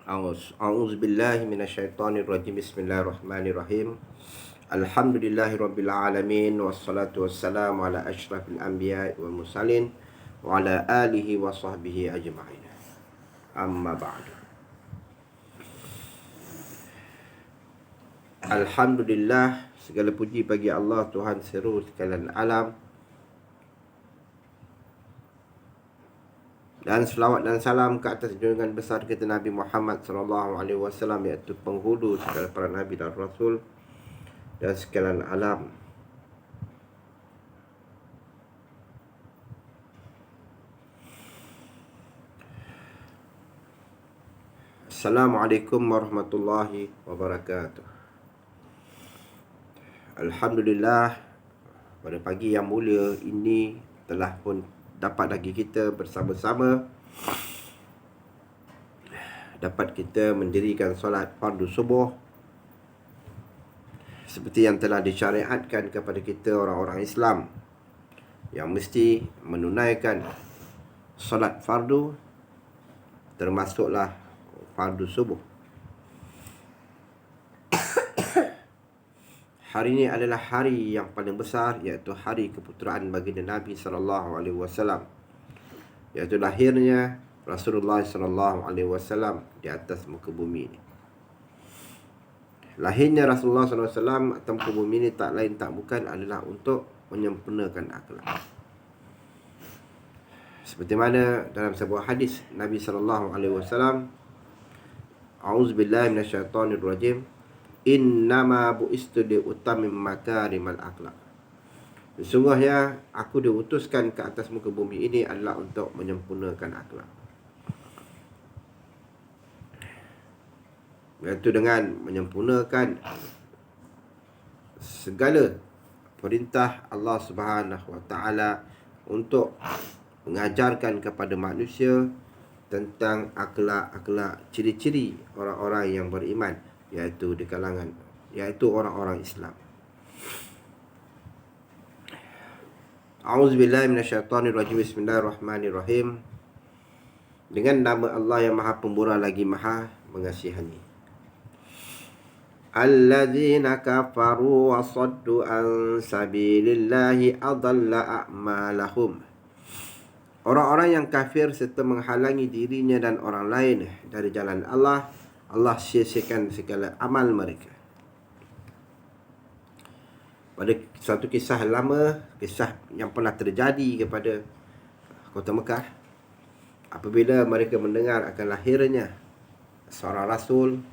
A'udzu billahi minasyaitonir rajim. Bismillahirrahmanirrahim. Alhamdulillahirabbil alamin wassalatu wassalamu ala asyrafil anbiya'i wal mursalin wa ala alihi wa sahbihi ajma'in. Amma ba'du. Alhamdulillah, segala puji bagi Allah Tuhan seluruh sekalian alam. Dan selawat dan salam ke atas junjungan besar kita Nabi Muhammad SAW, iaitu penghulu segala para Nabi dan Rasul dan sekalian alam. Assalamualaikum warahmatullahi wabarakatuh. Alhamdulillah, pada pagi yang mulia ini telah pun dapat lagi kita bersama-sama dapat kita mendirikan solat fardu subuh seperti yang telah disyariatkan kepada kita orang-orang Islam yang mesti menunaikan solat fardu, termasuklah fardu subuh. Hari ini adalah hari yang paling besar, iaitu hari keputeraan baginda Nabi SAW, iaitu lahirnya Rasulullah SAW di atas muka bumi ini. Lahirnya Rasulullah SAW atas muka bumi ini tak lain tak bukan adalah untuk menyempurnakan akhlak. Seperti mana dalam sebuah hadis Nabi SAW, A'udzubillahi minasyaitonirrajim, innama bu'istu liutammim makarimal akhlak. Sesungguhnya aku diutuskan ke atas muka bumi ini adalah untuk menyempurnakan akhlak, iaitu dengan menyempurnakan segala perintah Allah Subhanahu Wa Taala untuk mengajarkan kepada manusia tentang akhlak-akhlak, ciri-ciri orang-orang yang beriman, iaitu di kalangan, iaitu orang-orang Islam. A'udzubillahi minasyaitonirrajim. Bismillahirrahmanirrahim. Dengan nama Allah yang Maha Pemurah lagi Maha Mengasihani. Alladzina kafaru wa saddu an sabilillahi adalla a'malahum. Orang-orang yang kafir serta menghalangi dirinya dan orang lain dari jalan Allah, Allah sia-siakan segala amal mereka. Pada suatu kisah lama, kisah yang pernah terjadi kepada kota Mekah, apabila mereka mendengar akan lahirnya seorang Rasul,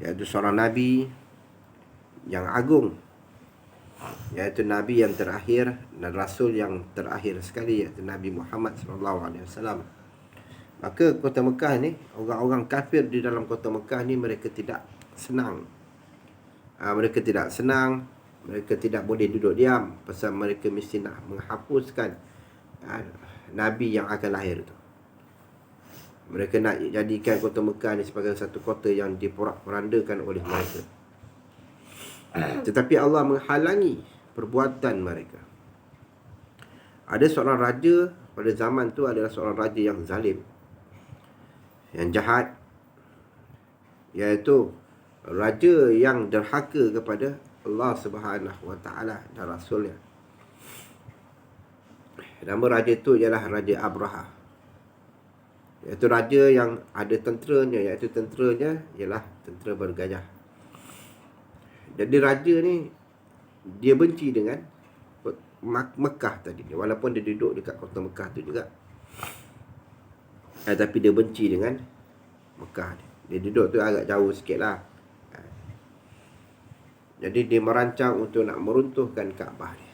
iaitu seorang Nabi yang agung, iaitu Nabi yang terakhir dan Rasul yang terakhir sekali, iaitu Nabi Muhammad SAW. Maka kota Mekah ni, orang-orang kafir di dalam kota Mekah ni, mereka tidak senang. Mereka tidak boleh duduk diam, pasal mereka mesti nak menghapuskan Nabi yang akan lahir tu. Mereka nak jadikan kota Mekah ni sebagai satu kota yang diporak-porandakan oleh mereka. Tetapi Allah menghalangi perbuatan mereka. Ada seorang raja pada zaman tu, adalah seorang raja yang zalim, yang jahat, iaitu raja yang derhaka kepada Allah Subhanahu Wa Taala dan Rasulnya. Nama raja itu ialah Raja Abraha, iaitu raja yang ada tenteranya, iaitu tenteranya ialah tentera bergajah. Jadi raja ni, dia benci dengan Mekah tadi, walaupun dia duduk dekat kota Mekah tu juga, tapi dia benci dengan Mekah ni. Dia duduk tu agak jauh sikit lah. Jadi dia merancang untuk nak meruntuhkan Kaabah ni.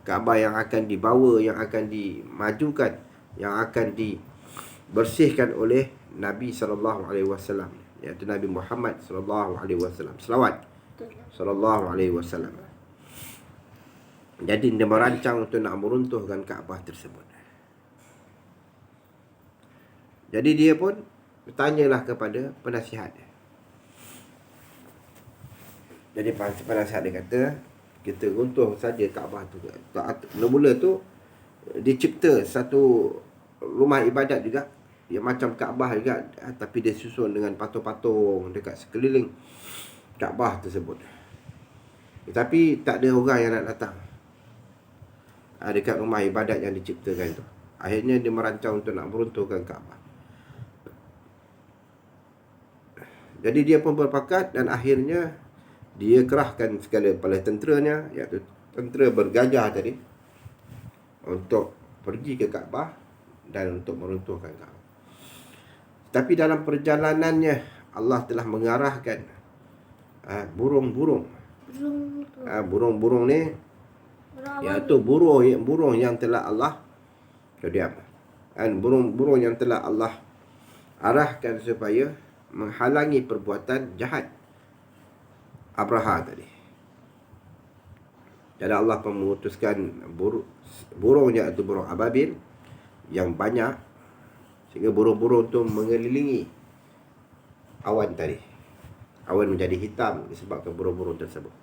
Kaabah yang akan dibawa, yang akan dimajukan, yang akan dibersihkan oleh Nabi SAW, iaitu Nabi Muhammad SAW. Selawat SAW. Jadi dia merancang untuk nak meruntuhkan Kaabah tersebut. Jadi dia pun bertanyalah kepada penasihat dia. Jadi penasihat dia kata, kita runtuh saja Kaabah tu. Mula-mula tu dicipta satu rumah ibadat juga, yang macam Kaabah juga, tapi dia susun dengan patung-patung dekat sekeliling Kaabah tersebut. Tetapi tak ada orang yang nak datang dekat rumah ibadat yang diciptakan itu. Akhirnya dia merancang untuk nak meruntuhkan Kaabah. Jadi dia pun berpakat, dan akhirnya dia kerahkan segala kepala tenteranya, iaitu tentera bergajah tadi, untuk pergi ke Kaabah dan untuk meruntuhkan Kaabah. Tapi dalam perjalanannya Allah telah mengarahkan burung-burung. Burung-burung ni iaitu burung yang telah Allah burung-burung yang telah Allah arahkan supaya menghalangi perbuatan jahat Abraha tadi. Jadi Allah pun mengutuskan burung iaitu burung ababil yang banyak, sehingga burung-burung tu mengelilingi awan tadi. Awan menjadi hitam disebabkan burung-burung tersebut.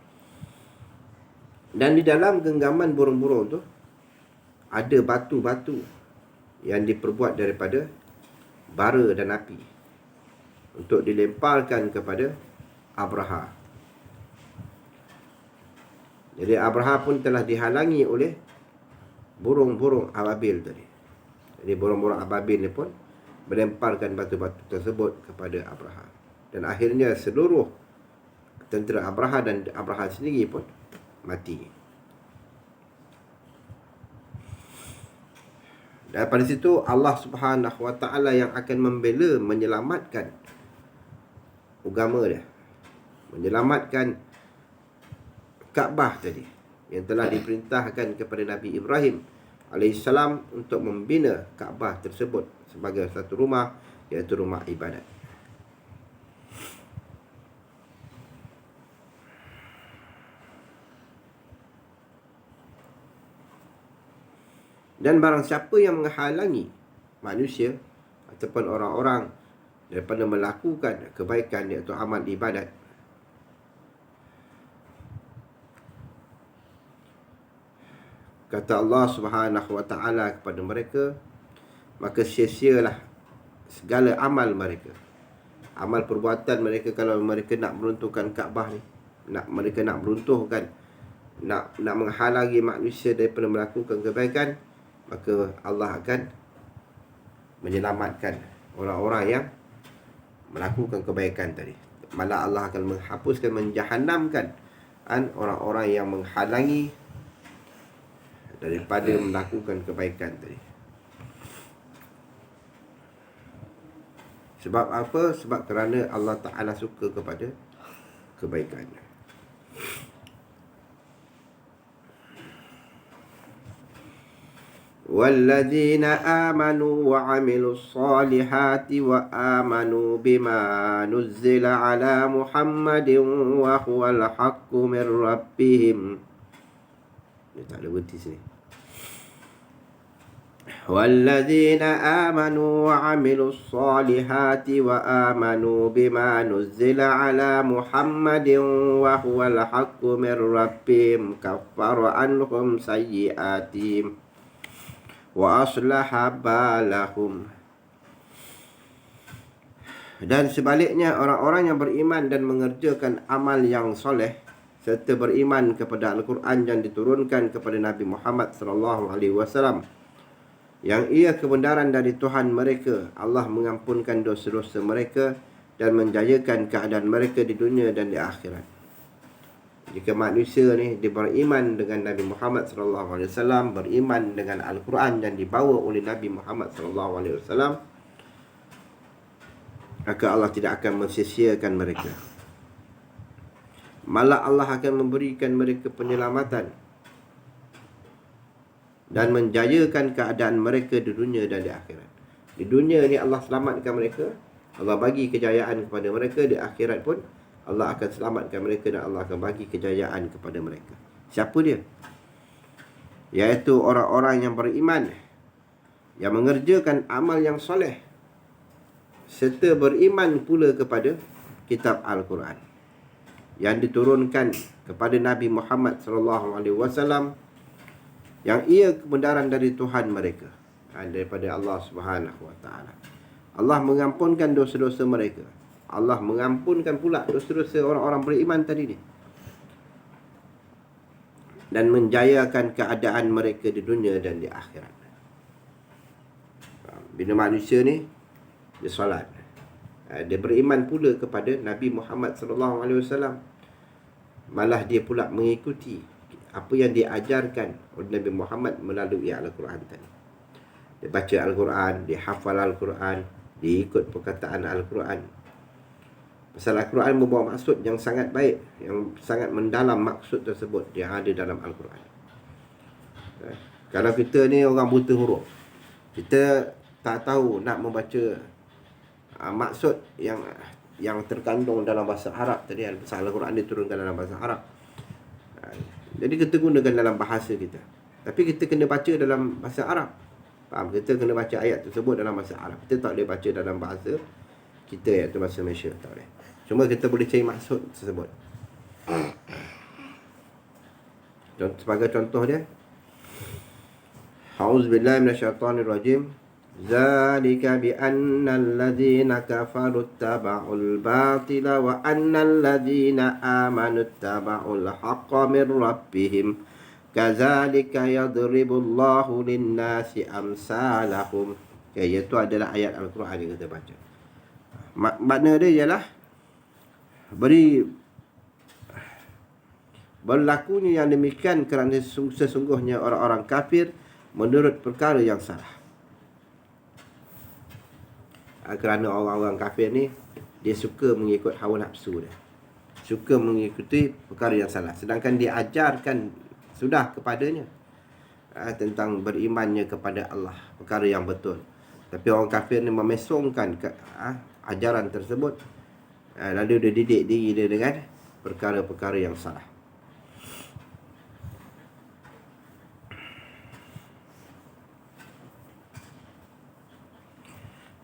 Dan di dalam genggaman burung-burung tu ada batu-batu yang diperbuat daripada bara dan api untuk dilemparkan kepada Abraha. Jadi Abraha pun telah dihalangi oleh burung-burung ababil tadi. Jadi burung-burung ababil ni pun melemparkan batu-batu tersebut kepada Abraha. Dan akhirnya seluruh tentera Abraha dan Abraha sendiri pun mati. Dan pada situ Allah Subhanahu Wa Taala yang akan membela, menyelamatkan agama dia, menyelamatkan Kaabah tadi, yang telah diperintahkan kepada Nabi Ibrahim alaihissalam untuk membina Kaabah tersebut sebagai satu rumah, iaitu rumah ibadat. Dan barang siapa yang menghalangi manusia ataupun orang-orang daripada melakukan kebaikan, iaitu amal ibadat, kata Allah Subhanahu Wa Taala kepada mereka, maka sia-sialah segala amal mereka. Amal perbuatan mereka kalau mereka nak meruntuhkan Kaabah ni, mereka nak meruntuhkan, nak menghalangi manusia daripada melakukan kebaikan, maka Allah akan menyelamatkan orang-orang yang melakukan kebaikan tadi. Malah Allah akan menghapuskan, menjahannamkan orang-orang yang menghalangi daripada melakukan kebaikan tadi. Sebab apa? Sebab kerana Allah Ta'ala suka kepada kebaikan. وَالَّذِينَ آمَنُوا وَعَمِلُوا الصَّالِحَاتِ وَآمَنُوا بِمَا نُزِّلَ عَلَى مُحَمَّدٍ وَهُوَ الْحَقُّ مِنْ رَبِّهِمْ. Dia tak ada berhenti sini. وَالَّذِينَ آمَنُوا وَعَمِلُوا الصَّالِحَاتِ وَآمَنُوا بِمَا نُزِّلَ عَلَى مُحَمَّدٍ وَهُوَ الْحَقُّ مِنْ رَبِّهِمْ كَفَّرَ عَنْهُمْ سَيِّئَاتِهِمْ wa aslaha balahum. Dan sebaliknya, orang-orang yang beriman dan mengerjakan amal yang soleh serta beriman kepada Al-Quran yang diturunkan kepada Nabi Muhammad SAW, yang ia kebenaran dari Tuhan mereka, Allah mengampunkan dosa-dosa mereka dan menjayakan keadaan mereka di dunia dan di akhirat. Jika manusia ni dia beriman dengan Nabi Muhammad SAW, beriman dengan Al-Quran yang dibawa oleh Nabi Muhammad SAW, maka Allah tidak akan mensia-siakan mereka. Malah Allah akan memberikan mereka penyelamatan dan menjayakan keadaan mereka di dunia dan di akhirat. Di dunia ni Allah selamatkan mereka, Allah bagi kejayaan kepada mereka. Di akhirat pun Allah akan selamatkan mereka dan Allah akan bagi kejayaan kepada mereka. Siapa dia? Iaitu orang-orang yang beriman, yang mengerjakan amal yang soleh, serta beriman pula kepada kitab Al-Quran yang diturunkan kepada Nabi Muhammad SAW, yang ia kebenaran dari Tuhan mereka, daripada Allah Subhanahu Wa Taala. Allah mengampunkan dosa-dosa mereka. Allah mengampunkan pula dosa-dosa orang-orang beriman tadi ni, dan menjayakan keadaan mereka di dunia dan di akhirat. Bila manusia ni dia solat, dia beriman pula kepada Nabi Muhammad sallallahu alaihi wasallam, malah dia pula mengikuti apa yang diajarkan oleh Nabi Muhammad melalui Al-Quran tadi. Dia baca Al-Quran, dia hafal Al-Quran, dia ikut perkataan Al-Quran. Pasal Al-Quran membawa maksud yang sangat baik, yang sangat mendalam maksud tersebut yang ada dalam Al-Quran. Kalau kita ni orang buta huruf, kita tak tahu nak membaca maksud yang terkandung dalam bahasa Arab tadi. Pasal Al-Quran diturunkan dalam bahasa Arab, jadi kita gunakan dalam bahasa kita, tapi kita kena baca dalam bahasa Arab. Faham? Kita kena baca ayat tersebut dalam bahasa Arab. Kita tak boleh baca dalam bahasa kita, iaitu bahasa Malaysia, tak boleh. Cuma kita boleh cari maksud tersebut. Sebagai contoh dia, A'udzubillahi minasyaitonirrajim. Zalika bi annal ladzina kafaru taba'ul batila wa annal ladzina amanu taba'ul haqqa min rabbihim. Kadzalika yadribullahu lin-nasi amsalahum. Iaitu adalah ayat Al-Quran yang kita baca. Makna dia ialah berlakunya yang demikian kerana sesungguhnya orang-orang kafir menurut perkara yang salah. Kerana orang-orang kafir ni dia suka mengikut hawa nafsu dia, suka mengikuti perkara yang salah, sedangkan dia ajarkan sudah kepadanya tentang berimannya kepada Allah, perkara yang betul. Tapi orang kafir ni memesongkan ajaran tersebut, lalu dia didik diri dia dengan perkara-perkara yang salah.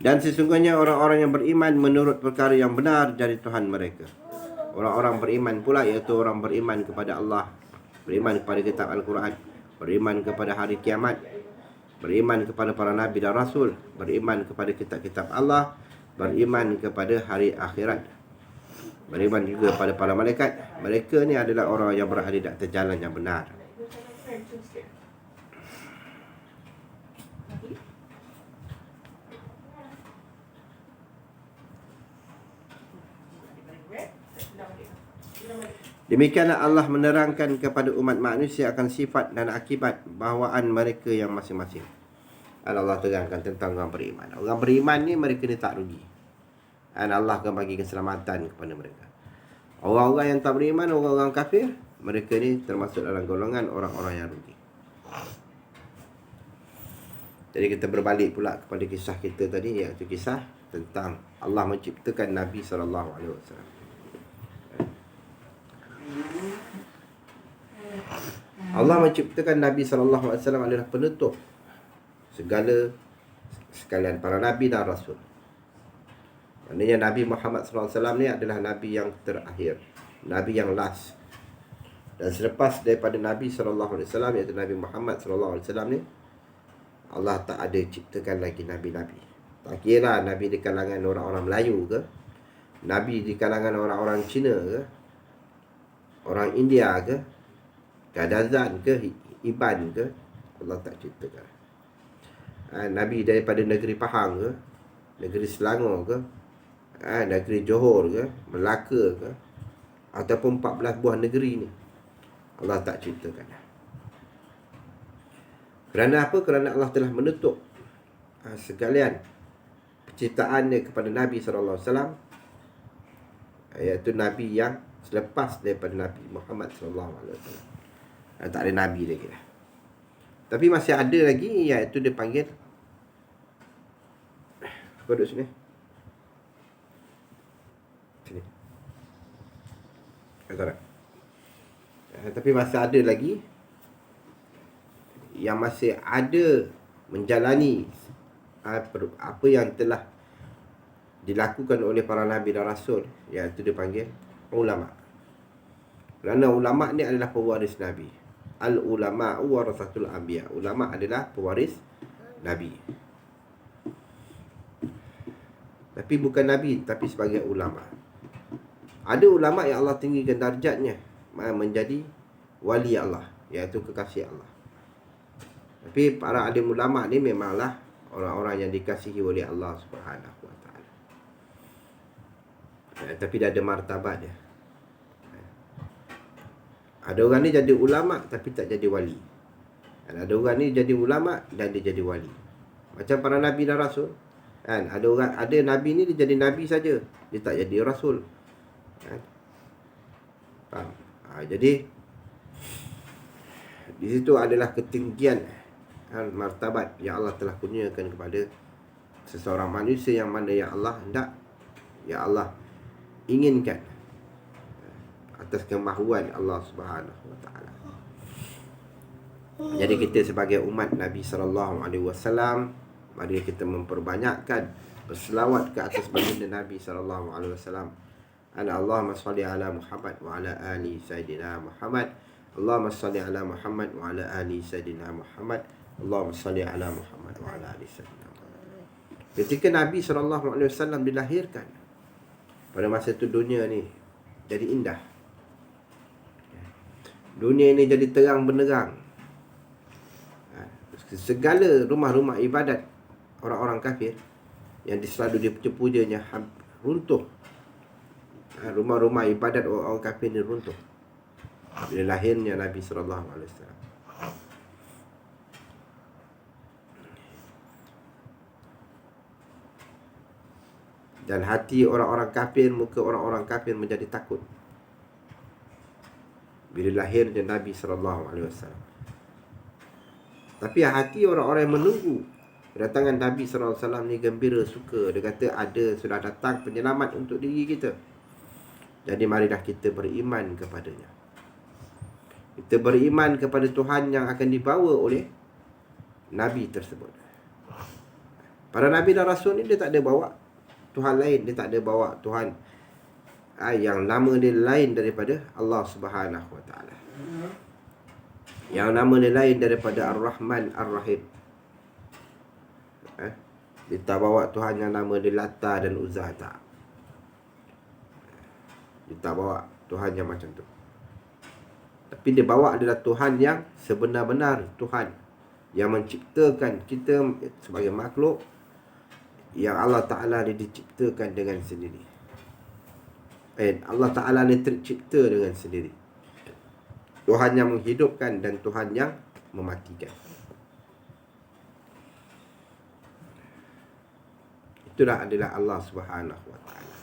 Dan sesungguhnya orang-orang yang beriman menurut perkara yang benar dari Tuhan mereka. Orang-orang beriman pula iaitu orang beriman kepada Allah, beriman kepada kitab Al-Quran, beriman kepada hari kiamat, beriman kepada para nabi dan rasul, beriman kepada kitab-kitab Allah, beriman kepada hari akhirat, beriman juga kepada para malaikat. Mereka ni adalah orang yang berada di atas jalan yang benar. Demikianlah Allah menerangkan kepada umat manusia akan sifat dan akibat bawaan mereka yang masing-masing. Allah terangkan tentang orang beriman. Orang beriman ni mereka ni tak rugi, dan Allah akan bagi keselamatan kepada mereka. Orang-orang yang tak beriman, orang-orang kafir, mereka ni termasuk dalam golongan orang-orang yang rugi. Jadi kita berbalik pula kepada kisah kita tadi, iaitu kisah tentang Allah menciptakan Nabi SAW. Allah menciptakan Nabi SAW adalah penutup sekalian para Nabi dan Rasul. Maknanya Nabi Muhammad SAW ni adalah Nabi yang terakhir, Nabi yang last. Dan selepas daripada Nabi SAW, iaitu Nabi Muhammad SAW ni, Allah tak ada ciptakan lagi Nabi-Nabi. Tak kira Nabi di kalangan orang-orang Melayu ke, Nabi di kalangan orang-orang Cina ke, orang India ke, Kadazan ke, Iban ke, Allah tak ciptakan. Nabi daripada negeri Pahang ke, negeri Selangor ke, negeri Johor ke, Melaka ke, ataupun 14 buah negeri ni, Allah tak ciptakan. Kerana apa? Kerana Allah telah menutup sekalian penciptaannya kepada Nabi SAW, iaitu Nabi yang selepas daripada Nabi Muhammad SAW. Tak ada Nabi lagi lah. Tapi masih ada lagi, iaitu dia panggil, kau duduk sini. Sini. Tak. Tapi masih ada lagi yang masih ada menjalani apa yang telah dilakukan oleh para Nabi dan Rasul, iaitu dia panggil ulama. Kerana ulama ni adalah pewaris Nabi. Al-ulama'u warasatul anbiya. Ulama adalah pewaris Nabi. Tapi bukan Nabi, tapi sebagai ulama. Ada ulama yang Allah tinggikan darjatnya menjadi wali Allah, iaitu kekasih Allah. Tapi para alim ulama ni memanglah orang-orang yang dikasihi oleh Allah Subhanahu Wa Taala. Tapi dia ada martabat dia. Ada orang ni jadi ulama tapi tak jadi wali. Dan ada orang ni jadi ulama dan dia jadi wali. Macam para nabi dan rasul. Kan? Ada nabi ni dia jadi nabi saja, dia tak jadi rasul. Kan? Faham? Jadi di situ adalah ketinggian martabat yang Allah telah kurniakan kepada seseorang manusia yang mana yang Allah hendak, yang Allah inginkan atas kemahuan Allah Subhanahu Wa Taala. Jadi kita sebagai umat Nabi sallallahu alaihi wasallam, mari kita memperbanyakkan berselawat ke atas baginda Nabi sallallahu alaihi wasallam. Allahumma salli ala Muhammad wa ala ali sayidina Muhammad. Allahumma salli ala Muhammad wa ala ali sayidina Muhammad. Allahumma salli ala Muhammad wa ala ali sayidina Muhammad. Ketika Nabi sallallahu alaihi wasallam dilahirkan, pada masa itu dunia ni jadi indah. Dunia ini jadi terang benderang. Segala rumah-rumah ibadat orang-orang kafir yang selalu dipuja-pujanya runtuh. Rumah-rumah ibadat orang kafir ni runtuh bila lahirnya Nabi sallallahu alaihi wasallam. Dan hati orang-orang kafir, muka orang-orang kafir menjadi takut bila lahirnya Nabi sallallahu alaihi wasallam. Tapi hati orang-orang yang menunggu kedatangan Nabi sallallahu alaihi wasallam ni gembira, suka. Dia kata sudah datang penyelamat untuk diri kita. Jadi marilah kita beriman kepadanya. Kita beriman kepada Tuhan yang akan dibawa oleh Nabi tersebut. Para Nabi dan Rasul ni dia tak ada bawa Tuhan lain. Dia tak ada bawa Tuhan yang nama dia lain daripada Allah Subhanahu Wa Taala. Yang nama dia lain daripada Ar-Rahman Ar-Rahim. Dia tak bawa Tuhan yang nama dia Lata dan Uzza, tak. Dia tak bawa Tuhan yang macam tu. Tapi dia bawa adalah Tuhan yang sebenar-benar Tuhan, yang menciptakan kita sebagai makhluk yang Allah Ta'ala ni diciptakan dengan sendiri. Allah Ta'ala ni tercipta dengan sendiri. Tuhan yang menghidupkan dan Tuhan yang mematikan. Itulah adalah Allah Subhanahu Wa Taala.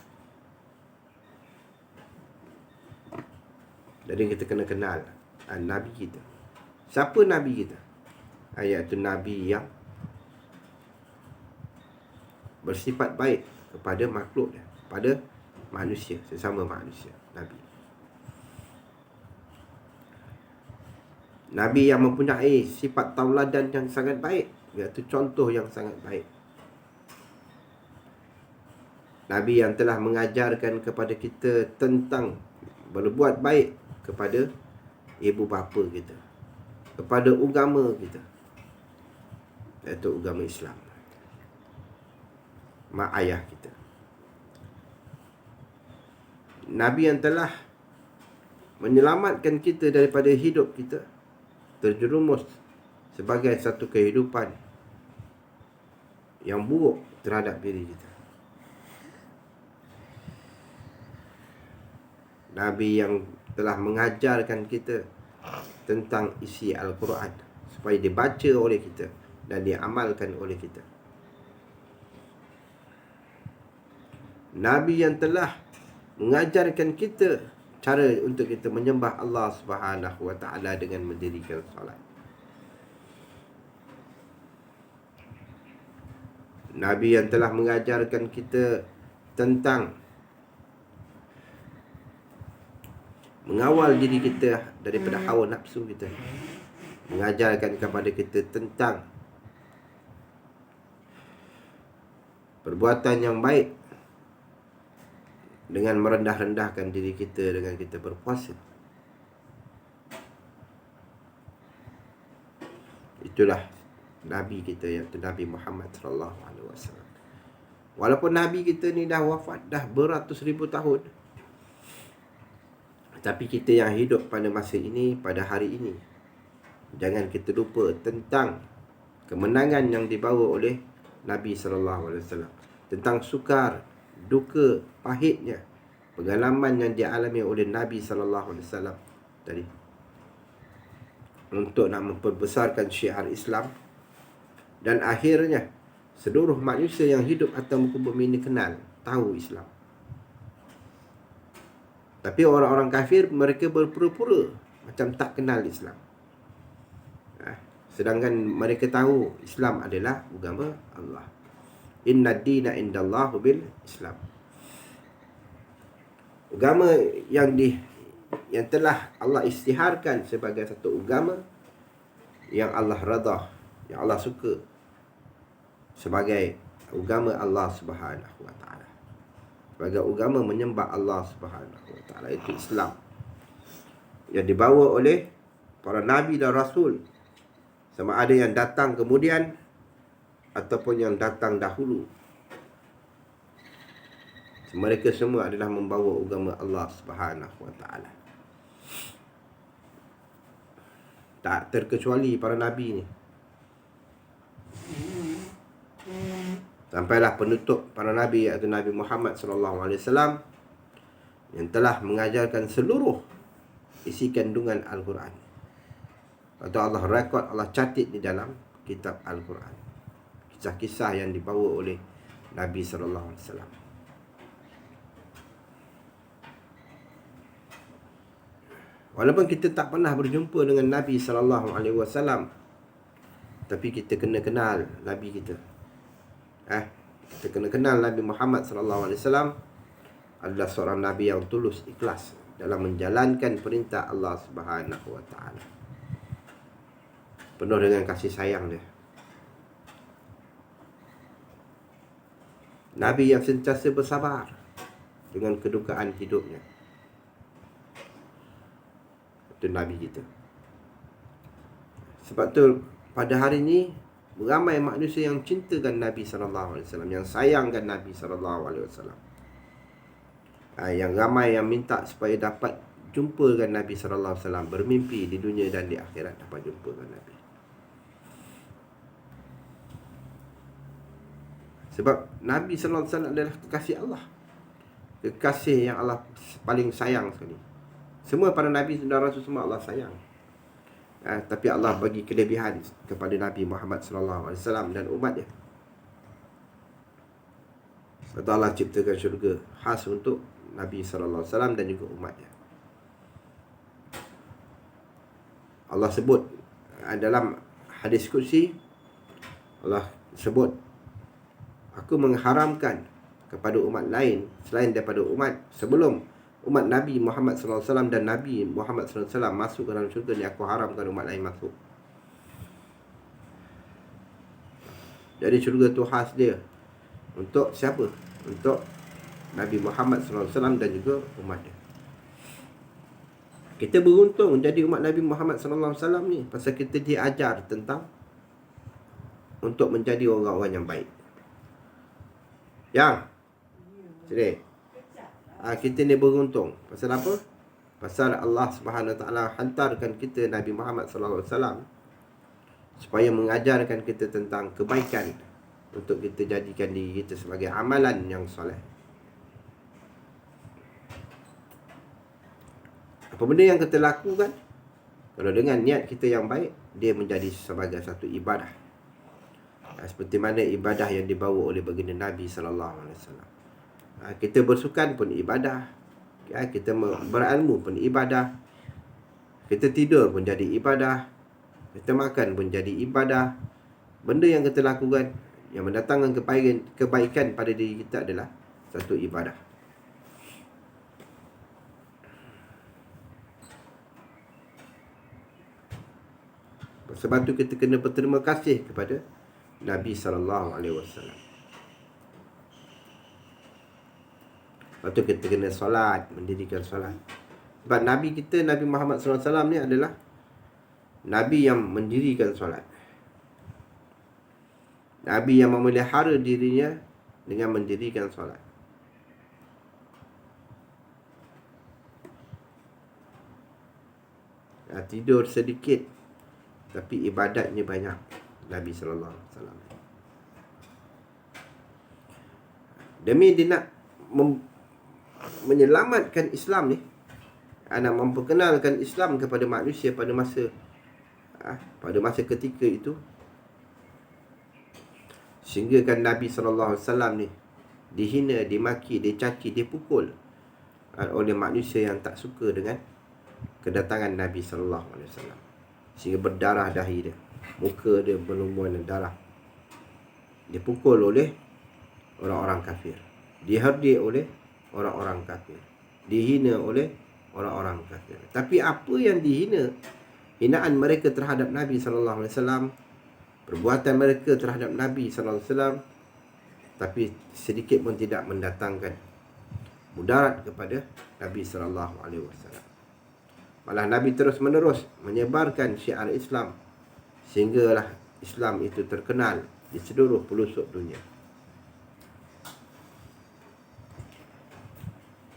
Jadi kita kena kenal Nabi kita. Siapa Nabi kita? Iaitu Nabi yang bersifat baik kepada makhluk dia, pada manusia, sesama manusia. Nabi yang mempunyai sifat tauladan yang sangat baik, iaitu contoh yang sangat baik. Nabi yang telah mengajarkan kepada kita tentang berbuat baik kepada ibu bapa kita, kepada agama kita, iaitu agama Islam, mak ayah kita. Nabi yang telah menyelamatkan kita daripada hidup kita terjerumus sebagai satu kehidupan yang buruk terhadap diri kita. Nabi yang telah mengajarkan kita tentang isi Al-Quran supaya dibaca oleh kita dan diamalkan oleh kita. Nabi yang telah mengajarkan kita cara untuk kita menyembah Allah Subhanahu Wa Taala dengan mendirikan solat. Nabi yang telah mengajarkan kita tentang mengawal diri kita daripada hawa nafsu kita. Mengajarkan kepada kita tentang perbuatan yang baik dengan merendah-rendahkan diri kita dengan kita berpuasa. Itulah Nabi kita, iaitu Nabi Muhammad sallallahu alaihi wasallam. Walaupun Nabi kita ni dah wafat dah beratus ribu tahun, tapi kita yang hidup pada masa ini, pada hari ini, jangan kita lupa tentang kemenangan yang dibawa oleh Nabi SAW. Tentang sukar, duka, pahitnya pengalaman yang dialami oleh Nabi SAW tadi, untuk nak memperbesarkan syiar Islam. Dan akhirnya seluruh manusia yang hidup atas muka bumi ini kenal, tahu Islam. Tapi orang-orang kafir, mereka berpura-pura macam tak kenal Islam. Sedangkan mereka tahu Islam adalah agama Allah. Inna dina indallahu bil Islam. Agama yang telah Allah isytiharkan sebagai satu agama yang Allah redha, yang Allah suka, sebagai agama Allah Subhanahu wa taala, sebagai agama menyembah Allah Subhanahu wa taala, itu Islam, yang dibawa oleh para nabi dan rasul, sama ada yang datang kemudian ataupun yang datang dahulu. Mereka semua adalah membawa agama Allah Subhanahu wa taala. Tak terkecuali para nabi ni. Sampailah penutup para nabi, iaitu Nabi Muhammad SAW, yang telah mengajarkan seluruh isi kandungan Al-Quran. Atau Allah rekod, Allah catat di dalam kitab Al-Quran, kisah-kisah yang dibawa oleh Nabi SAW. Walaupun kita tak pernah berjumpa dengan Nabi SAW, tapi kita kena kenal Nabi kita. Kita kena kenal Nabi Muhammad SAW adalah seorang Nabi yang tulus, ikhlas dalam menjalankan perintah Allah Subhanahu wa taala, penuh dengan kasih sayang dia. Nabi yang sentiasa bersabar dengan kedukaan hidupnya. Itu Nabi kita. Sebab tu pada hari ini ramai manusia yang cintakan Nabi SAW, yang sayangkan Nabi SAW. Yang ramai yang minta supaya dapat jumpa dengan Nabi SAW, bermimpi di dunia dan di akhirat dapat jumpa dengan Nabi. Sebab Nabi SAW adalah kekasih Allah, kekasih yang Allah paling sayang sekali. Semua para Nabi dan Rasul semua Allah sayang. Tapi Allah bagi kelebihan kepada Nabi Muhammad SAW dan umatnya. Sebab Allah ciptakan syurga khas untuk Nabi SAW dan juga umatnya. Allah sebut dalam hadis qudsi, Allah sebut, aku mengharamkan kepada umat lain selain daripada umat sebelum umat Nabi Muhammad SAW dan Nabi Muhammad SAW masuk ke dalam syurga ni, aku haramkan umat lain masuk. Jadi syurga tu khas dia untuk siapa? Untuk Nabi Muhammad SAW dan juga umat dia. Kita beruntung jadi umat Nabi Muhammad SAW ni, pasal kita diajar tentang untuk menjadi orang-orang yang baik. Yang sini, kita ni beruntung. Pasal apa? Pasal Allah Subhanahu Wa Taala hantarkan kita Nabi Muhammad SAW supaya mengajarkan kita tentang kebaikan, untuk kita jadikan diri kita sebagai amalan yang soleh. Apa benda yang kita lakukan, kalau dengan niat kita yang baik, dia menjadi sebagai satu ibadah. Seperti mana ibadah yang dibawa oleh baginda Nabi SAW. Kita bersukan pun ibadah, kita berilmu pun ibadah, kita tidur pun jadi ibadah, kita makan pun jadi ibadah. Benda yang kita lakukan yang mendatangkan kebaikan pada diri kita adalah satu ibadah. Sebab tu kita kena berterima kasih kepada Nabi SAW. Lepas tu kita kena solat, mendirikan solat. Sebab Nabi kita, Nabi Muhammad SAW ni adalah Nabi yang mendirikan solat. Nabi yang memelihara dirinya dengan mendirikan solat. Tidur sedikit tapi ibadatnya banyak. Nabi sallallahu alaihi wasallam. Demi dia nak menyelamatkan Islam ni, nak memperkenalkan Islam kepada manusia pada masa ketika itu, sehingga kan Nabi sallallahu alaihi wasallam ni dihina, dimaki, dicaci, dipukul oleh manusia yang tak suka dengan kedatangan Nabi sallallahu alaihi wasallam, sehingga berdarah dahi dia, muka dia berlumuran darah. Dipukul oleh orang-orang kafir, dihardik oleh orang-orang kafir, dihina oleh orang-orang kafir. Tapi apa yang dihina, hinaan mereka terhadap Nabi sallallahu alaihi wasallam, perbuatan mereka terhadap Nabi sallallahu alaihi wasallam, tapi sedikit pun tidak mendatangkan mudarat kepada Nabi sallallahu alaihi wasallam. Malah Nabi terus menerus menyebarkan syiar Islam, sehinggalah Islam itu terkenal di seluruh pelosok dunia.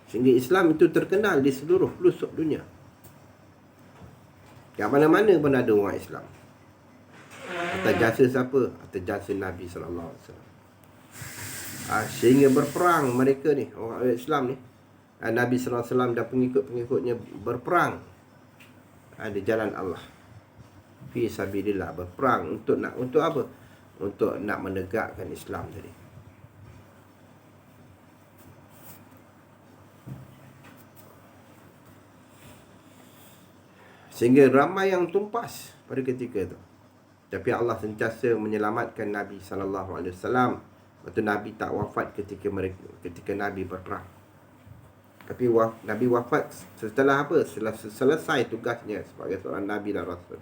Sehingga Islam itu terkenal di seluruh pelosok dunia. Kat mana-mana pun ada orang Islam. Atas jasa siapa? Atas jasa Nabi sallallahu alaihi wasallam. Sehingga berperang mereka ni, orang Islam ni, Nabi sallallahu alaihi wasallam dan pengikut-pengikutnya berperang di jalan Allah. Fi sabilillah, berperang untuk apa? Untuk nak menegakkan Islam tadi. Sehingga ramai yang tumpas pada ketika itu. Tapi Allah sentiasa menyelamatkan Nabi sallallahu alaihi wasallam. Waktu Nabi tak wafat ketika Nabi berperang. Tapi Nabi wafat setelah apa? Setelah selesai tugasnya sebagai seorang Nabi dan Rasul,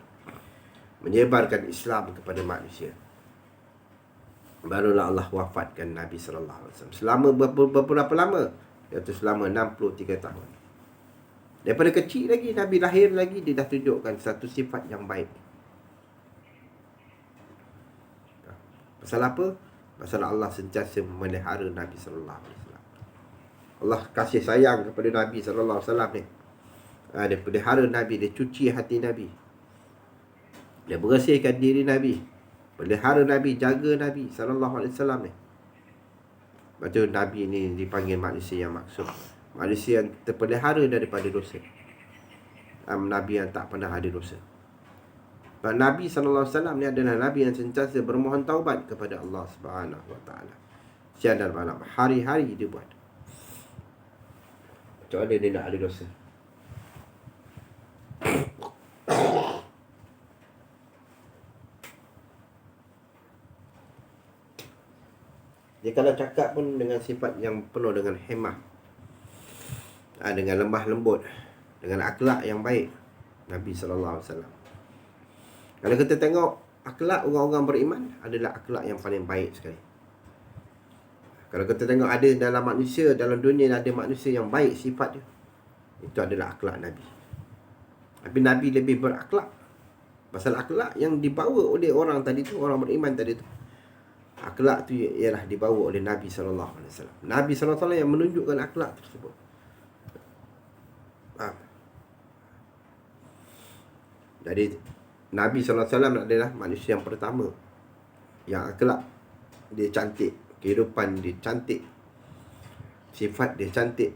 menyebarkan Islam kepada manusia. Barulah Allah wafatkan Nabi sallallahu alaihi wasallam. Selama berapa lama? Iaitu selama 63 tahun. Daripada kecil lagi, Nabi lahir lagi, dia dah tunjukkan satu sifat yang baik. Pasal apa? Pasal Allah sentiasa memelihara Nabi sallallahu alaihi wasallam. Allah kasih sayang kepada Nabi sallallahu alaihi wasallam ni. Dia pelihara Nabi, dia cuci hati Nabi, dia bersihkan diri Nabi, pelihara Nabi, jaga Nabi sallallahu alaihi wasallam ni. Lepas tu Nabi ni dipanggil manusia yang maksum, manusia yang terpelihara daripada dosa, Nabi yang tak pernah ada dosa. Nabi sallallahu alaihi wasallam ni adalah Nabi yang sentiasa bermohon taubat kepada Allah Subhanahu wa taala. Siang dan malam, hari-hari dia buat. Macam mana dia nak ada dosa? Dia kalau cakap pun dengan sifat yang penuh dengan hikmah, dengan lemah lembut, dengan akhlak yang baik, Nabi sallallahu alaihi wasallam. Kalau kita tengok akhlak orang-orang beriman, adalah akhlak yang paling baik sekali. Kalau kita tengok ada dalam manusia, dalam dunia ada manusia yang baik sifat dia, itu adalah akhlak Nabi. Tapi Nabi lebih berakhlak. Pasal akhlak yang dibawa oleh orang tadi tu, orang beriman tadi tu, akhlak tu ialah dibawa oleh Nabi sallallahu alaihi wasallam. Nabi sallallahu alaihi wasallam yang menunjukkan akhlak tersebut. Jadi Nabi sallallahu alaihi wasallam adalah manusia yang pertama yang akhlak dia cantik, kehidupan dia cantik, sifat dia cantik.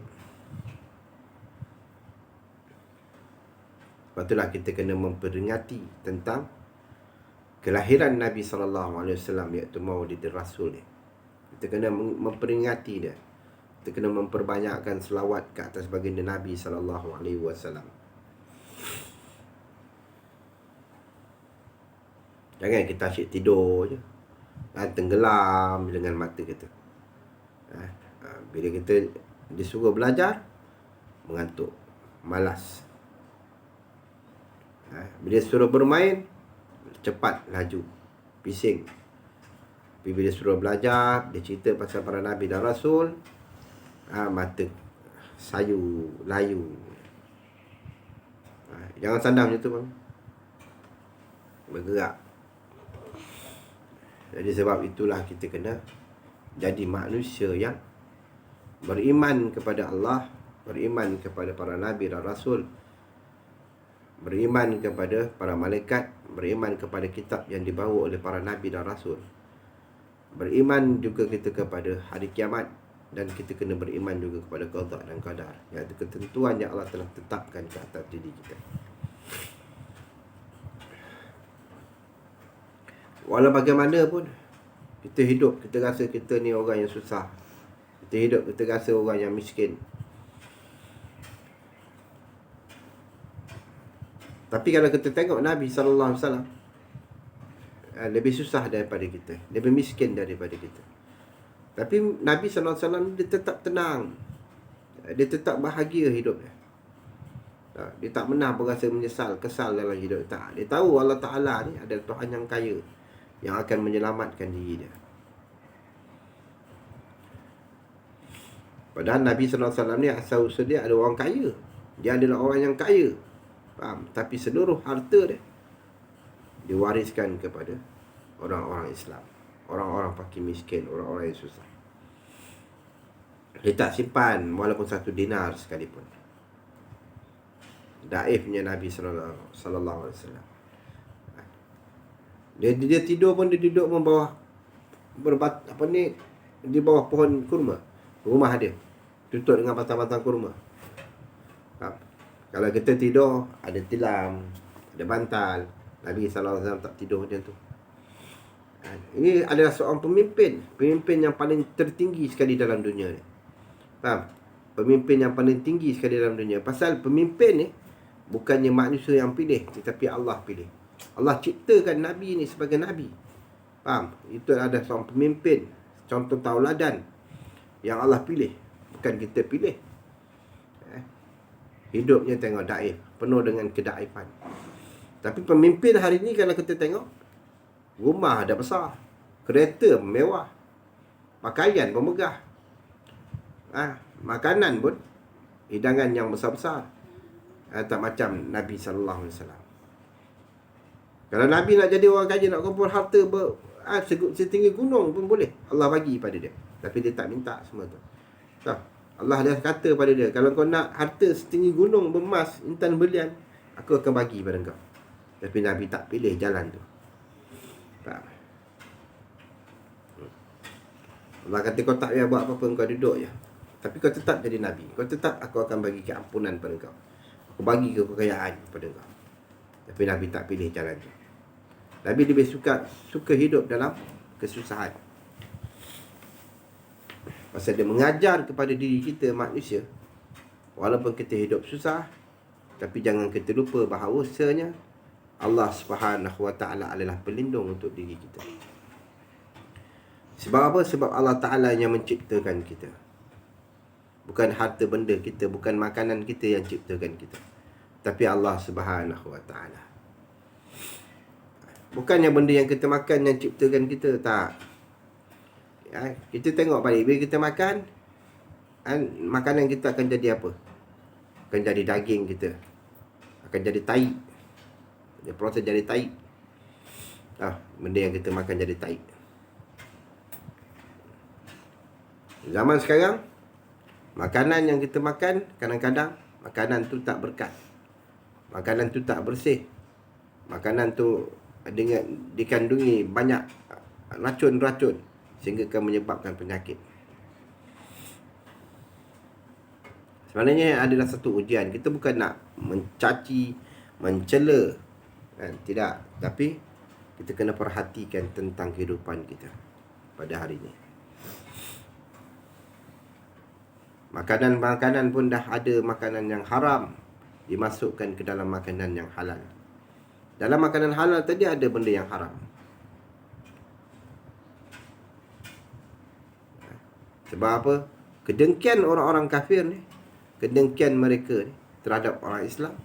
Sebab itulah kita kena memperingati tentang kelahiran Nabi sallallahu alaihi wasallam, iaitu Maulidul Rasul ni. Kita kena memperingati dia. Kita kena memperbanyakkan selawat ke atas baginda Nabi sallallahu alaihi wasallam. Jangan kita asyik tidur je, tenggelam dengan mata kita. Bila kita disuruh belajar, mengantuk, malas. Bila suruh bermain, cepat, laju, bising. Tapi bila suruh belajar, dia cerita pasal para Nabi dan Rasul, mata sayu, layu. Jangan sandar macam tu, bang. Bergerak. Jadi sebab itulah kita kena jadi manusia yang beriman kepada Allah, beriman kepada para nabi dan rasul, beriman kepada para malaikat, beriman kepada kitab yang dibawa oleh para nabi dan rasul, beriman juga kita kepada hari kiamat, dan kita kena beriman juga kepada qada dan qadar, iaitu ketentuan yang Allah telah tetapkan ke atas diri kita. Walau bagaimanapun kita hidup, kita rasa kita ni orang yang susah, kita hidup, kita rasa orang yang miskin, tapi kalau kita tengok Nabi SAW, lebih susah daripada kita, lebih miskin daripada kita. Tapi Nabi SAW dia tetap tenang, dia tetap bahagia hidupnya. Dia tak pernah berasa menyesal, kesal dalam hidup. Tak. Dia tahu Allah Ta'ala ni adalah Tuhan yang kaya, yang akan menyelamatkan diri dia. Padahal Nabi SAW ni asal-usul dia ada orang kaya. Dia adalah orang yang kaya, faham? Tapi seluruh harta dia diwariskan kepada orang-orang Islam, orang-orang fakir miskin, orang-orang yang susah. Dia tak simpan walaupun 1 dinar sekalipun. Daifnya Nabi sallallahu alaihi wasallam. Dia tidur pun, dia duduk pun bawah di bawah pohon kurma rumah dia, tutup dengan batang-batang kurma. Kalau kita tidur, ada tilam, ada bantal. Nabi SAW tak tidur macam tu. Ini adalah seorang pemimpin yang paling tertinggi sekali dalam dunia ni. Faham? Pemimpin yang paling tinggi sekali dalam dunia. Pasal pemimpin ni bukannya manusia yang pilih, tetapi Allah pilih. Allah ciptakan Nabi ni sebagai Nabi. Faham? Itu ada seorang pemimpin, contoh tauladan yang Allah pilih, bukan kita pilih. Hidupnya tengok daif, penuh dengan kedaifan. Tapi pemimpin hari ni kalau kita tengok, rumah dah besar, kereta mewah, pakaian pun megah, makanan pun hidangan yang besar-besar. Tak macam Nabi SAW. Kalau Nabi nak jadi orang kaya, nak kumpul harta setinggi gunung pun boleh, Allah bagi pada dia. Tapi dia tak minta semua tu. Allah dah kata pada dia, kalau kau nak harta setinggi gunung bermas, intan berlian, aku akan bagi pada kau. Tapi Nabi tak pilih jalan tu. Tak. Allah kata kau tak payah buat apa-apa, kau duduk je. Tapi kau tetap jadi Nabi. Kau tetap, aku akan bagi keampunan pada kau. Aku bagi kekayaan pada kau. Tapi Nabi tak pilih jalan tu. Nabi lebih suka hidup dalam kesusahan. Pasal dia mengajar kepada diri kita manusia, walaupun kita hidup susah, tapi jangan kita lupa bahawasanya Allah Subhanahu Wa Ta'ala adalah pelindung untuk diri kita. Sebab apa? Sebab Allah Ta'ala yang menciptakan kita. Bukan harta benda kita, bukan makanan kita yang ciptakan kita, tapi Allah Subhanahu Wa Ta'ala. Bukannya benda yang kita makan yang ciptakan kita, tak. Kita tengok balik, bila kita makan, makanan kita akan jadi apa? Akan jadi daging kita, akan jadi tai. Dia proses jadi tai. Benda yang kita makan jadi tai. Zaman sekarang, makanan yang kita makan, kadang-kadang makanan tu tak berkat, makanan tu tak bersih, makanan tu dikandungi banyak racun-racun, sehingga akan menyebabkan penyakit. Sebenarnya adalah satu ujian. Kita bukan nak mencaci, mencela, tidak. Tapi kita kena perhatikan tentang kehidupan kita pada hari ini. Makanan-makanan pun dah ada makanan yang haram dimasukkan ke dalam makanan yang halal. Dalam makanan halal tadi ada benda yang haram. Sebab apa? Kedengkian orang-orang kafir ni, kedengkian mereka ni terhadap orang Islam,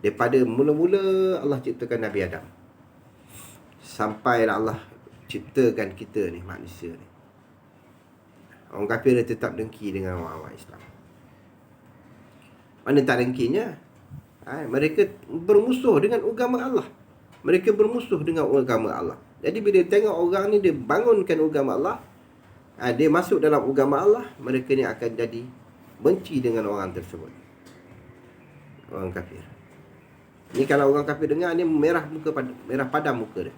daripada mula-mula Allah ciptakan Nabi Adam, sampailah Allah ciptakan kita ni, manusia ni. Orang kafir dia tetap dengki dengan orang-orang Islam. Mana tak dengkinya? Mereka bermusuh dengan agama Allah. Mereka bermusuh dengan agama Allah. Jadi bila tengok orang ni dia bangunkan agama Allah, Dia masuk dalam agama Allah, mereka ni akan jadi benci dengan orang tersebut, orang kafir. Ni kalau orang kafir dengar ni merah padam muka dia.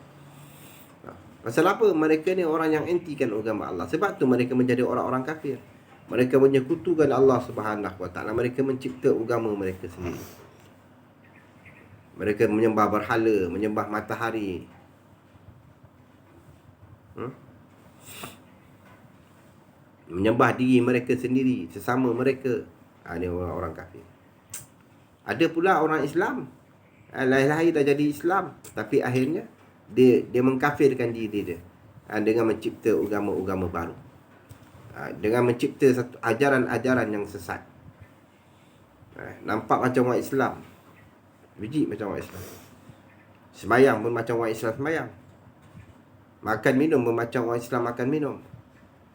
Pasal apa? Mereka ni orang yang antikan agama Allah. Sebab tu mereka menjadi orang-orang kafir. Mereka menyekutukan Allah Subhanahu Wa Taala. Mereka mencipta agama mereka sendiri. Mereka menyembah berhala, menyembah matahari. Menyembah diri mereka sendiri, sesama mereka. Ini orang-orang kafir. Ada pula orang Islam, lahir-lahir dah jadi Islam, tapi akhirnya dia mengkafirkan diri dia dengan mencipta agama-agama baru, dengan mencipta satu ajaran-ajaran yang sesat. Nampak macam orang Islam, biji macam orang Islam. Sembayang pun macam orang Islam sembayang. Makan minum pun macam orang Islam makan minum.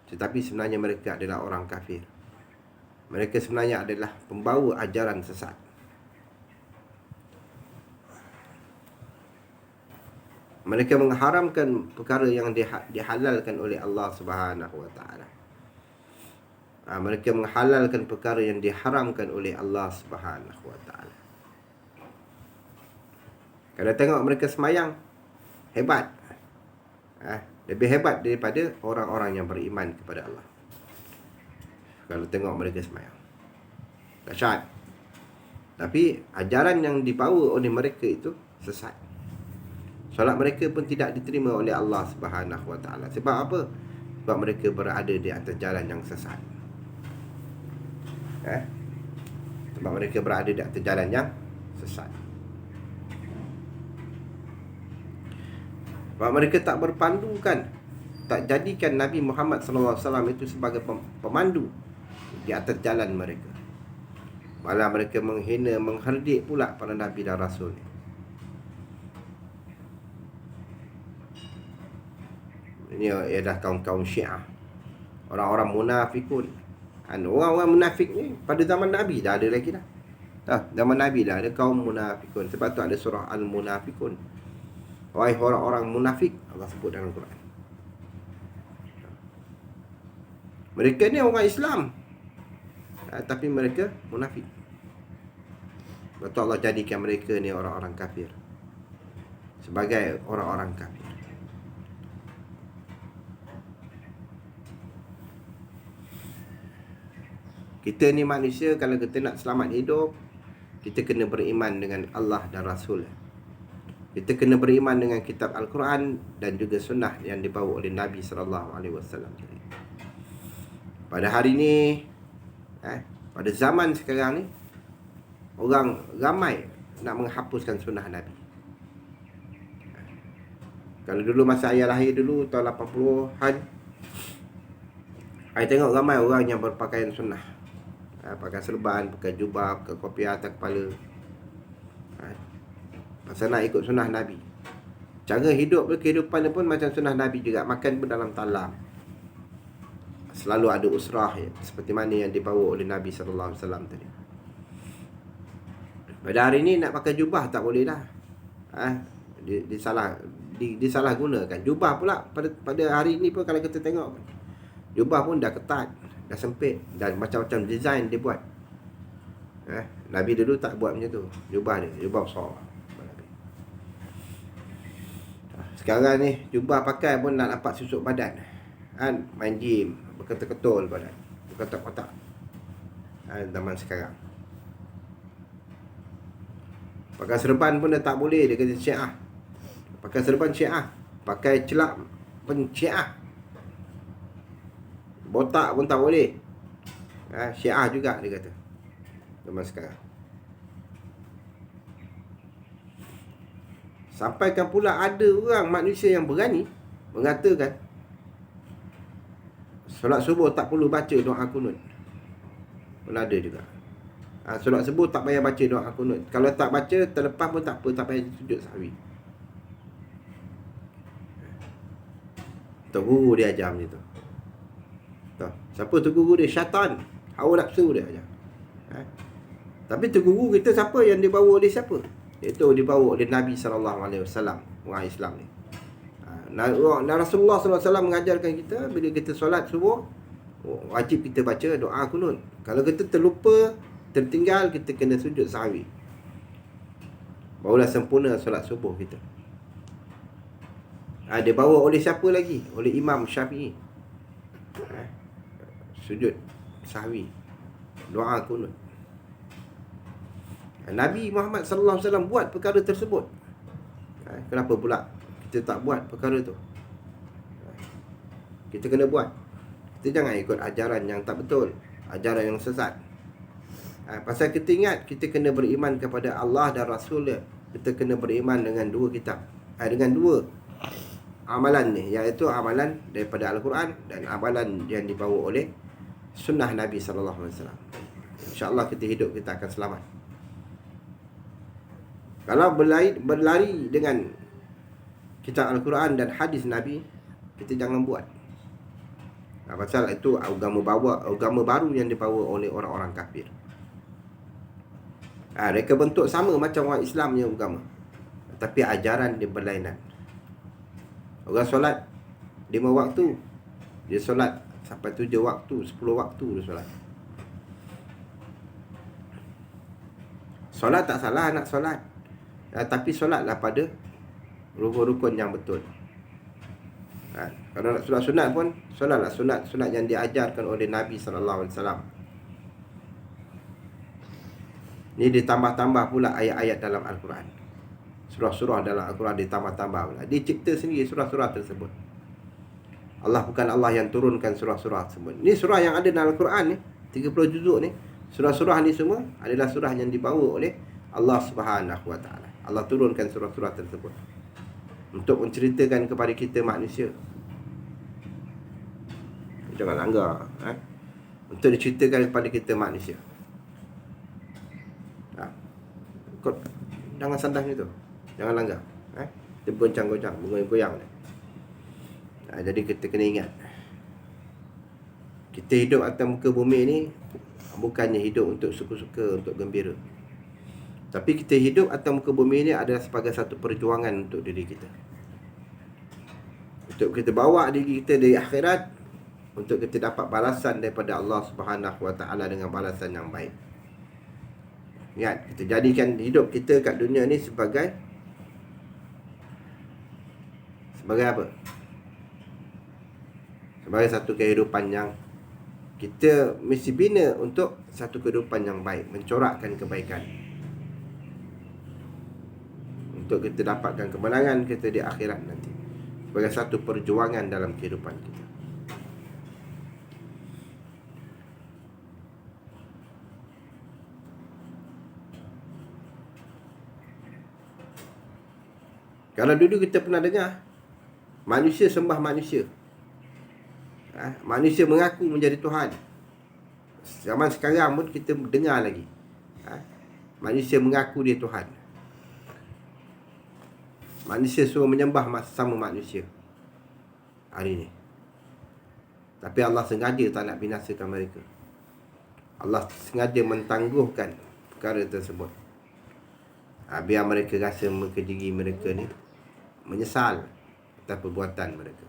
Tetapi sebenarnya mereka adalah orang kafir. Mereka sebenarnya adalah pembawa ajaran sesat. Mereka mengharamkan perkara yang dihalalkan oleh Allah Subhanahu Wa Taala. Mereka menghalalkan perkara yang diharamkan oleh Allah Subhanahu Wa Taala. Kalau tengok mereka semayang, hebat. Lebih hebat daripada orang-orang yang beriman kepada Allah. Kalau tengok mereka semayang, dahsyat. Tapi ajaran yang dibawa oleh mereka itu sesat. Solat mereka pun tidak diterima oleh Allah Subhanahu Wa Taala. Sebab apa? Sebab mereka berada di atas jalan yang sesat. Sebab mereka berada di atas jalan yang sesat. Sebab mereka tak berpandukan, tak jadikan Nabi Muhammad SAW itu sebagai pemandu di atas jalan mereka. Malah mereka menghina, mengherdik pula para Nabi dan Rasul. Ini ialah kaum-kaum Syiah, orang-orang munafikun. Orang-orang munafik ni pada zaman Nabi dah ada lagi dah. Zaman Nabi dah ada kaum munafikun. Sebab tu ada surah Al-Munafikun. Wahai orang-orang munafik, Allah sebut dalam Quran. Mereka ni orang Islam, tapi mereka munafik. Betul Allah jadikan mereka ni orang-orang kafir, sebagai orang-orang kafir. Kita ni manusia, kalau kita nak selamat hidup, kita kena beriman dengan Allah dan Rasul. Kita kena beriman dengan kitab Al-Quran dan juga sunnah yang dibawa oleh Nabi SAW. Pada hari ni, pada zaman sekarang ni, orang ramai nak menghapuskan sunnah Nabi. Kalau dulu masa ayah lahir dulu, tahun 80-an, saya tengok ramai orang yang berpakaian sunnah. Pakai serban, pakai jubah, pakai kopiah atas kepala. Pasal nak ikut sunnah Nabi. Cara hidup dia, kehidupan dia pun macam sunnah Nabi juga. Makan pun dalam talam. Selalu ada usrah seperti mana yang dibawa oleh Nabi SAW tadi. Pada hari ni nak pakai jubah tak boleh dah. Disalah gunakan. Jubah pula pada hari ni pun kalau kita tengok, jubah pun dah ketat, dah sempit, dan macam-macam design dia buat. Nabi dulu tak buat macam tu. Jubah dia, jubah besar. Sekarang ni jubah pakai pun nak nampak susuk badan. Main gym, berketul-ketul badan, berkotak-kotak. Zaman sekarang. Pakai serban pun dah tak boleh, dia kata Syiah. Pakai serban Syiah, pakai celak pun Syiah. Botak pun tak boleh. Syiah juga dia kata. Zaman sekarang. Sampaikan pula ada orang manusia yang berani mengatakan solat subuh tak perlu baca doa kunut. Pun ada juga. Solat subuh tak payah baca doa kunut. Kalau tak baca, terlepas pun tak apa, tak payah sujud sahwi. Tok guru dia ajar macam tu. Siapa tu guru dia? Syaitan. Hawa nafsu dia ajar. Tapi tu guru kita siapa? Yang dibawa oleh siapa? Itu dibawa oleh Nabi SAW, orang Islam ni. Rasulullah SAW mengajarkan kita, bila kita solat subuh, wajib kita baca doa kunut. Kalau kita terlupa, tertinggal, kita kena sujud sahwi. Barulah sempurna solat subuh kita. Dibawa oleh siapa lagi? Oleh Imam Syafi'i. Sujud sahwi, doa kunut. Nabi Muhammad SAW buat perkara tersebut. Kenapa pula kita tak buat perkara tu? Kita kena buat. Kita jangan ikut ajaran yang tak betul, ajaran yang sesat. Pasal kita ingat, kita kena beriman kepada Allah dan Rasul dia. Kita kena beriman dengan dua kitab, dengan dua amalan ni, iaitu amalan daripada Al-Quran dan amalan yang dibawa oleh sunnah Nabi SAW. InsyaAllah kita hidup, kita akan selamat. Kalau berlari dengan kitab Al-Quran dan hadis Nabi, kita jangan buat. Pasal itu agama baru yang dibawa oleh orang-orang kafir. Mereka bentuk sama macam orang Islam punya agama, tapi ajaran dia berlainan. Orang solat 5 waktu, dia solat sampai 7 waktu, 10 waktu dia solat. Solat tak salah nak solat, tapi solatlah pada rukun-rukun yang betul. Kalau nak solat sunat pun, solatlah sunat yang diajarkan oleh Nabi SAW. Ini ditambah-tambah pula ayat-ayat dalam Al-Quran. Surah-surah dalam Al-Quran ditambah-tambah pula. Dia cipta sendiri surah-surah tersebut. Allah bukan Allah yang turunkan surah-surah tersebut. Ini surah yang ada dalam Al-Quran ni, 30 juzuk ni. Surah-surah ni semua adalah surah yang dibawa oleh Allah Subhanahu Wa Taala. Allah turunkan surah-surah tersebut untuk menceritakan kepada kita manusia. Jangan langgar, untuk diceritakan kepada kita manusia. Jangan sandas ni tu, jangan langgar. Dia goncang-goncang, goyang-goyang. Jadi kita kena ingat, kita hidup atas muka bumi ni bukannya hidup untuk suka-suka, untuk gembira. Tapi kita hidup atas muka bumi ni adalah sebagai satu perjuangan untuk diri kita, untuk kita bawa diri kita dari akhirat, untuk kita dapat balasan daripada Allah Subhanahu Wa Taala dengan balasan yang baik. Ingat, kita jadikan hidup kita kat dunia ni sebagai apa? Sebagai satu kehidupan yang kita mesti bina untuk satu kehidupan yang baik, mencorakkan kebaikan, untuk kita dapatkan kemenangan kita di akhirat nanti, sebagai satu perjuangan dalam kehidupan kita. Kalau dulu kita pernah dengar manusia sembah manusia, manusia mengaku menjadi Tuhan. Zaman sekarang pun kita dengar lagi, manusia mengaku dia Tuhan. Manusia suruh menyembah sama manusia hari ni. Tapi Allah sengaja tak nak binasakan mereka. Allah sengaja mentangguhkan perkara tersebut, biar mereka rasa muka diri mereka ni menyesal atas perbuatan mereka.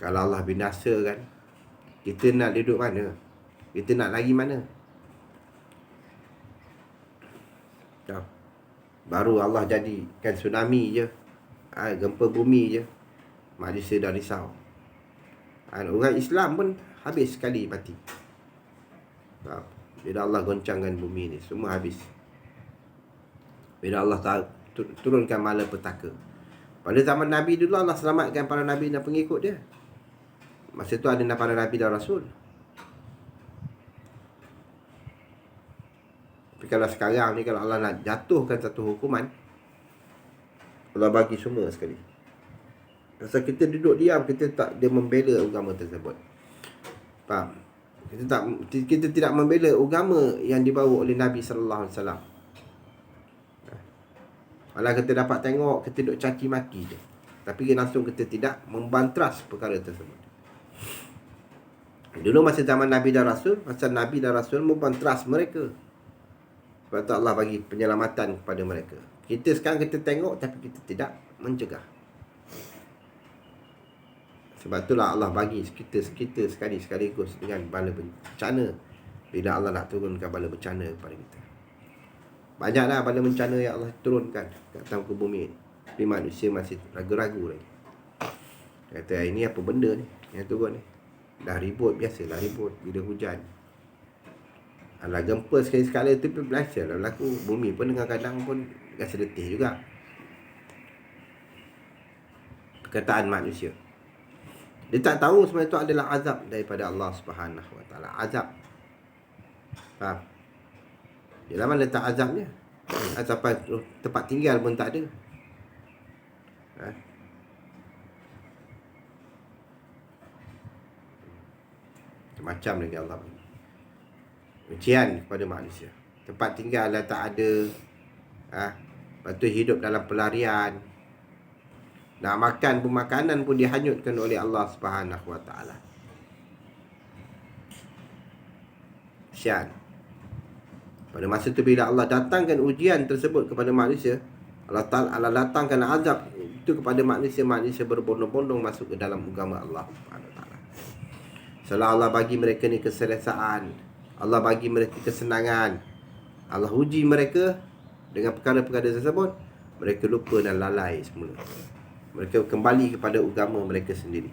Kalau Allah binasakan, kita nak duduk mana? Kita nak lagi mana? Baru Allah jadikan tsunami je, gempa bumi je, manusia dah risau. Orang Islam pun habis sekali mati. Bila Allah goncangkan bumi ni, semua habis. Bila Allah turunkan malapetaka. Pada zaman Nabi dulu, Allah selamatkan para Nabi dan pengikut dia. Masa tu ada para Nabi dan Rasul. Tapi kalau sekarang ni, kalau Allah nak jatuhkan satu hukuman, Allah bagi semua sekali. Pasal kita duduk diam, kita tak dia membela agama tersebut. Faham? Kita tidak membela agama yang dibawa oleh Nabi sallallahu alaihi wasallam. Malah kita dapat tengok, kita duduk caci maki je, tapi langsung kita tidak membantras perkara tersebut. Dulu masa zaman Nabi dan Rasul, masa Nabi dan Rasul membantras mereka. Sebab tu Allah bagi penyelamatan kepada mereka. Kita sekarang kita tengok, tapi kita tidak mencegah. Sebab itulah Allah bagi kita sekaligus dengan bala bencana. Bila Allah nak turunkan bala bencana kepada kita. Banyaklah bala bencana yang Allah turunkan ke atas muka bumi ni. Tapi manusia masih ragu-ragu lagi. Kata, ini apa benda ni yang turun ni? Dah ribut, biasalah ribut bila hujan. Alah gempa sekali-sekala tu pun biasalah berlaku. Bumi pun kadang-kadang pun rasa letih juga. Perkataan manusia. Dia tak tahu sebenarnya itu adalah azab daripada Allah Subhanahu Wa Taala. Azab. Faham? Dia mana letak azabnya? Sampai tempat tinggal pun tak ada. Macam lagi Allah bagi ujian kepada manusia. Tempat tinggal dah tak ada. Lepas tu hidup dalam pelarian. Nak makan pun, makanan pun dihanyutkan oleh Allah Subhanahu Wa Taala. Kesian. Pada masa tu bila Allah datangkan ujian tersebut kepada manusia, Allah datangkan azab itu kepada manusia berbondong-bondong masuk ke dalam agama Allah Subhanahu Wa Taala. Setelah Allah bagi mereka ni keselesaan, Allah bagi mereka kesenangan, Allah uji mereka dengan perkara-perkara tersebut, mereka lupa dan lalai semula. Mereka kembali kepada agama mereka sendiri.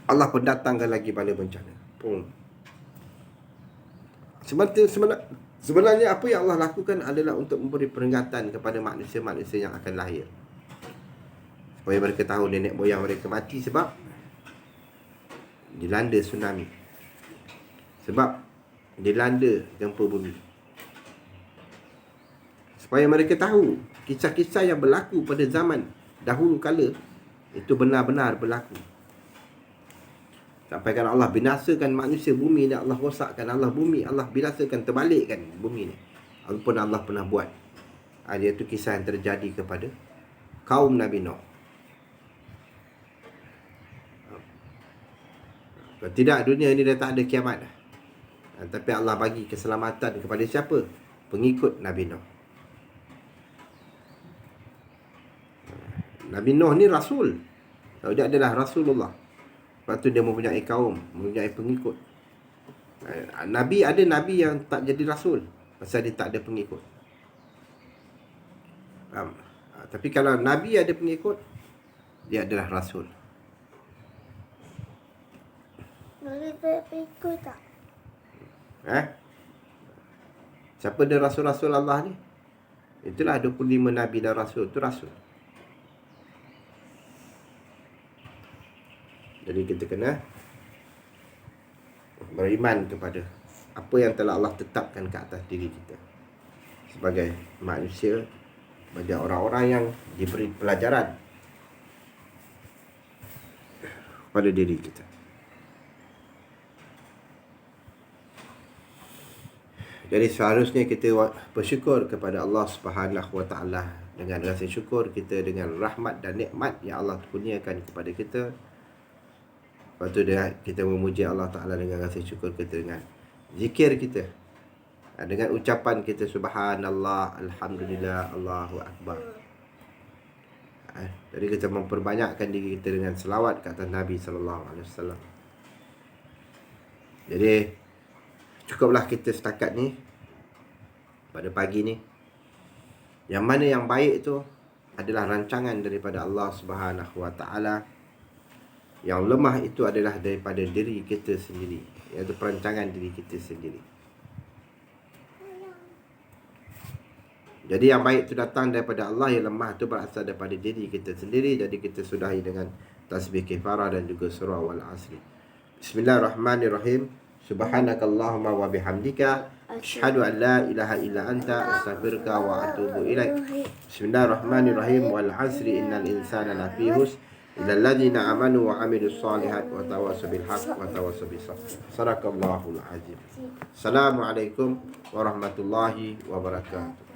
Allah pun datangkan lagi bala bencana. Sebenarnya apa yang Allah lakukan adalah untuk memberi peringatan kepada manusia-manusia yang akan lahir. Supaya mereka tahu nenek moyang mereka mati sebab dilanda tsunami. Sebab dilanda gempa bumi. Supaya mereka tahu kisah-kisah yang berlaku pada zaman dahulu kala itu benar-benar berlaku. Sampai kan Allah binasakan manusia bumi ni, Allah rosakkan Allah binasakan, terbalikkan bumi ni. Walaupun Allah pernah buat. Iaitu kisah yang terjadi kepada kaum Nabi Nuh. Kalau tidak, dunia ni dah tak ada kiamat dah. Tapi Allah bagi keselamatan kepada siapa? Pengikut Nabi Nuh. Nabi Nuh ni Rasul. Dia adalah Rasulullah. Lepas tu dia mempunyai kaum, mempunyai pengikut. Nabi, ada Nabi yang tak jadi Rasul pasal dia tak ada pengikut. Tapi kalau Nabi ada pengikut, dia adalah Rasul. Boleh pengikut tak? Siapa dia Rasul-Rasul Allah ni? Itulah 25 Nabi dan Rasul. Itu Rasul. Jadi kita kena beriman kepada apa yang telah Allah tetapkan ke atas diri kita sebagai manusia, sebagai orang-orang yang diberi pelajaran pada diri kita. Jadi seharusnya kita bersyukur kepada Allah Subhanahu Wa Taala. Dengan rasa syukur kita, dengan rahmat dan nikmat yang Allah kurniakan kepada kita. Lepas tu kita memuji Allah Ta'ala dengan rasa syukur kita, dengan zikir kita, dengan ucapan kita Subhanallah, Alhamdulillah, Allahu Akbar. Jadi kita memperbanyakkan diri kita dengan selawat ke atas Nabi SAW. Jadi cukuplah kita setakat ni, pada pagi ni. Yang mana yang baik tu adalah rancangan daripada Allah Subhanahu Wa Ta'ala. Yang lemah itu adalah daripada diri kita sendiri, iaitu perancangan diri kita sendiri. Jadi yang baik itu datang daripada Allah, yang lemah itu berasal daripada diri kita sendiri. Jadi kita sudahi dengan tasbih kifarah dan juga surah wal asri. Bismillahirrahmanirrahim. Subhanakallahumma wa bihamdika asyhadu an la ilaha illa anta astaghfiruka wa atubu ilaik. Bismillahirrahmanirrahim. Wal asri innal insana lafi khusr illa alladziina amanu wa 'amilus shalihat wa tawassaw bil haqq wa tawassaw bis sabr. Sadaqallahul azim. Assalamualaikum warahmatullahi wabarakatuh.